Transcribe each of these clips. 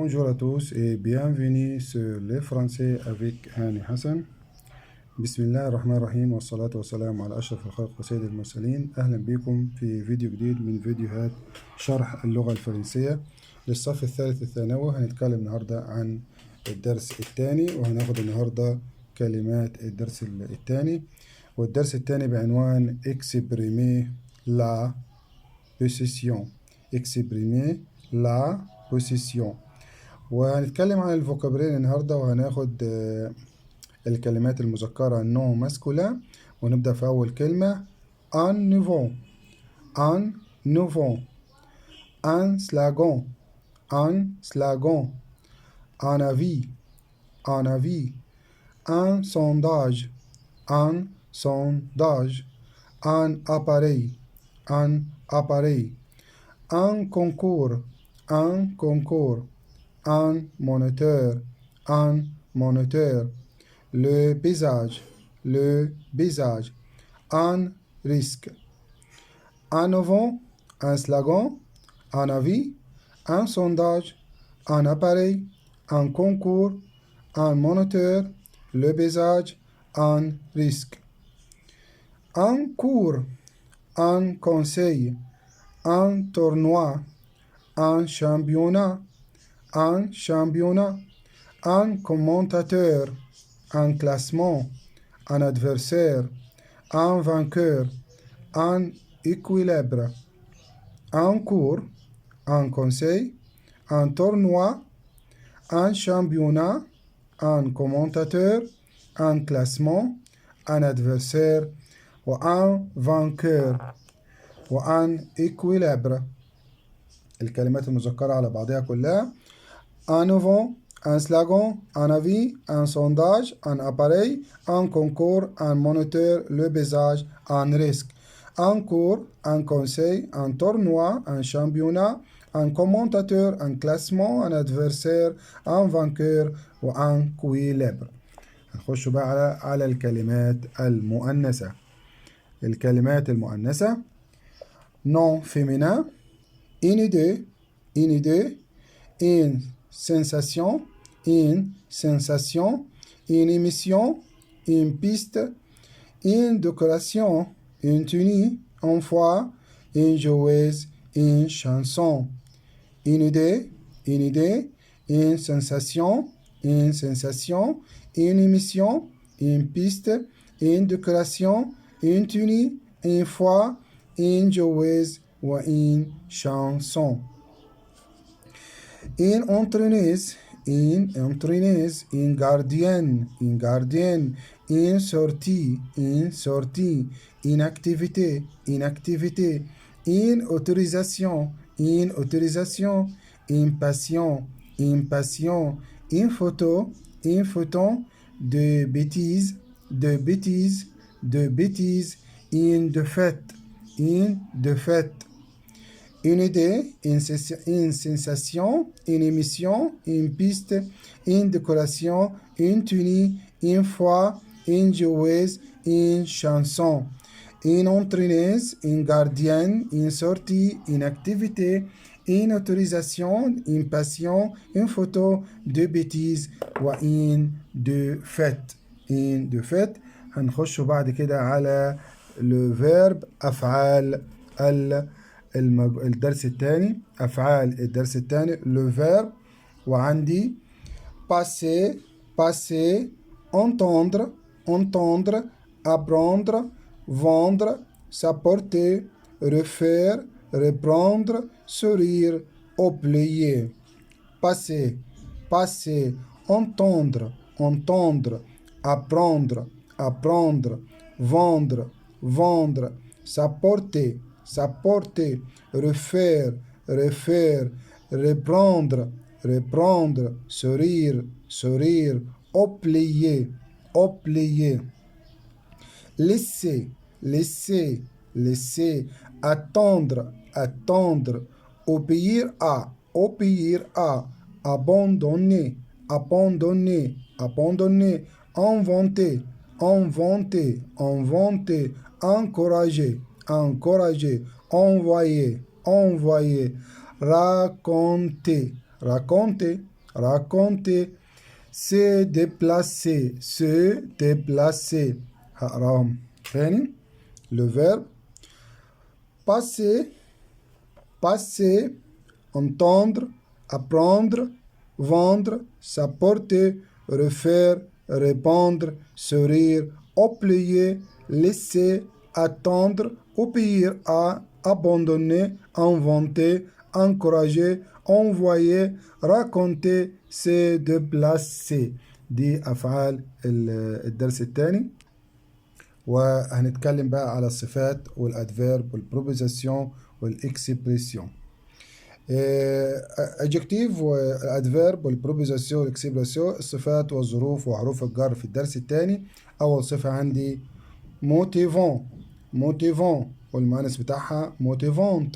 Bonjour à tous et bienvenue sur le français avec Hani Hassan. Bismillah ar-Rahman ar-Rahim wa salatu wa salam ala ashraf al-khalq wa sayyid al-mursalin. أهلا بكم في فيديو جديد من فيديوهات شرح اللغة الفرنسية للصف الثالث الثانوي. هنتكلم النهاردة عن الدرس الثاني وهناخد النهاردة كلمات الدرس الثاني، والدرس الثاني بعنوان exprimer la possession. exprimer la possession. وهنتكلم عن الفوكابرين النهارده، وهناخد الكلمات المذكرة نو ماسكولا، ونبدأ في أول كلمة ان نوفون. ان نوفون، ان سلاغون، ان سلاغون، ان افي، ان افي، ان سونداج، ان سونداج، ان اباري، ان اباري، ان كونكور، ان كونكور، un moniteur, un moniteur, le paysage, un risque, un avant, un slogan, un avis, un sondage, un appareil, un concours, un moniteur, le paysage, un risque, un cours, un conseil, un tournoi, un championnat, un championnat, un commentateur, un classement, un adversaire, un vainqueur, un équilibre, un cours, un conseil, un tournoi, un championnat, un commentateur, un classement, un adversaire, وun vainqueur, وun équilibre. الكلمات المذكرة على بعضها كلها: un avant, un slogan, un avis, un sondage, un appareil, un concours, un moniteur, le paysage, un risque, un cours, un conseil, un tournoi, un championnat, un commentateur, un classement, un adversaire, un vainqueur وun équilibre. نخش بقى على الكلمات المؤنثة. الكلمات المؤنثة: nom féminin، une idée، une sensation، une émission، une piste، une décoration، une tenue، une foi، une joueuse، une chanson. Une idée، une sensation، une émission، une piste، une décoration، une tenue، une foi، une joueuse وune chanson. Une entraîneuse، une gardienne، une sortie، une activité، une autorisation، une passion، une photo، de bêtises، une défaite. Une idée, une sensation, une émission, une piste, une décoration, une tenue, une foi, une joueuse, une chanson. Une entraîneuse, une gardienne, une sortie, une activité, une autorisation, une passion, une photo, de bêtises وune défaite. هنخش بعد كده على le verbe أفعال الدرس الثاني. أفعال الدرس الثاني le verbe، وعندي passer، entendre، apprendre، vendre، s'apporter، refaire، reprendre، sourire، oublier. passer، entendre، apprendre، vendre، s'apporter، refaire، reprendre، sourire، oublier. Laisser, attendre, obéir à, abandonner, inventer, encourager, envoyer, raconter, raconter se déplacer se déplacer. هقراهم تاني. le verbe passer passer, entendre, apprendre, vendre, s'apporter, refaire, répondre, sourire, oublier, laisser, attendre, obéir à, abandonner, inventer, encourager, envoyer, raconter, se déplacer. دي أفعال الدرس الثاني. وهنتكلم بقى على الصفات والادفيرب والبروبوزيسيون والاكسبريسيون. adjective والادفيرب والبروبوزيسيون والاكسبريسيون، الصفات والظروف وحروف الجر في الدرس الثاني. اول صفه عندي موتيفون موتيفون والمؤنث بتاعها موتيفونت.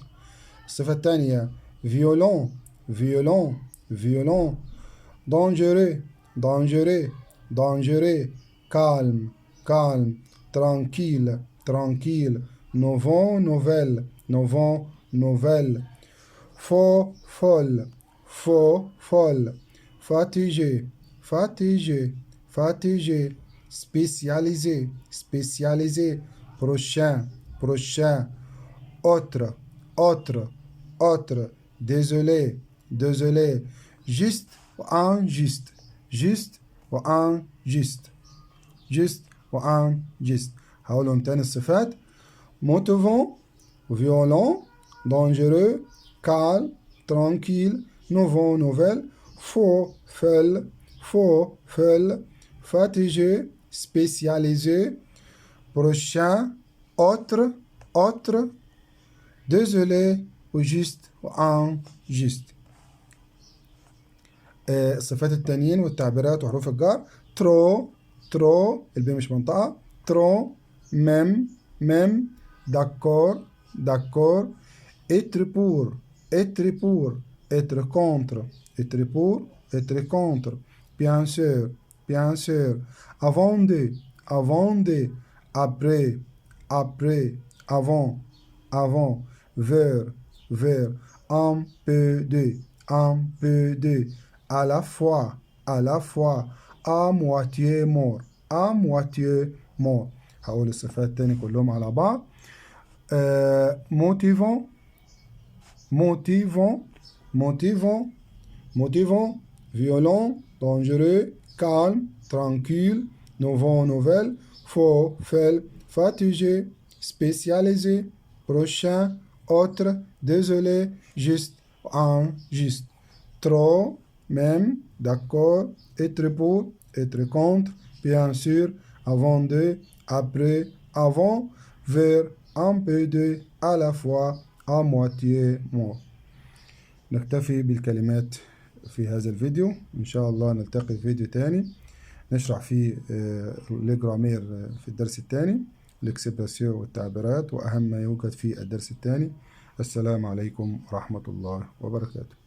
الصفه الثانيه فيولون فيولون فيولون. dangereux dangereux dangereux. calme calme. tranquille, tranquille, nouveau, nouvelle, nouveau, nouvelle, faux, folle, faux, folle, fatigué, fatigué, fatigué, spécialisé, spécialisé, prochain, prochain, autre, autre, autre, désolé, désolé, juste ou injuste, juste ou injuste, juste وانجست. هقولهم تاني الصفات: موتيفون فيولون dangereux calme tranquille nouveau nouvelle faux folle faux folle fatigué spécialisé prochain autre autre désolé ou juste ou injuste. الصفات التانيين والتعبيرات وحروف الجر: trop trop البي مش منطقة، trop même même d'accord d'accord être pour être pour être contre être pour être contre bien sûr bien sûr avant de après après avant avant vers vers un peu de à la fois à moitié mort à moitié mort. هقول الصفات تاني كلهم على بعض. motivant motivant motivant motivant violent dangereux calme tranquille nouveau nouvelle faux folle fatigué spécialisé prochain autre désolé juste injuste trop même d'accord être pour être contre bien sûr avant de après avant vers un peu de à la fois à moitié mort. نكتفي بالكلمات في هذا الفيديو. إن شاء الله نلتقي في فيديو تاني نشرح فيه الجرامير في الدرس الثاني، الاكسبرسيون والتعبيرات وأهم ما يوجد في الدرس الثاني. السلام عليكم ورحمة الله وبركاته.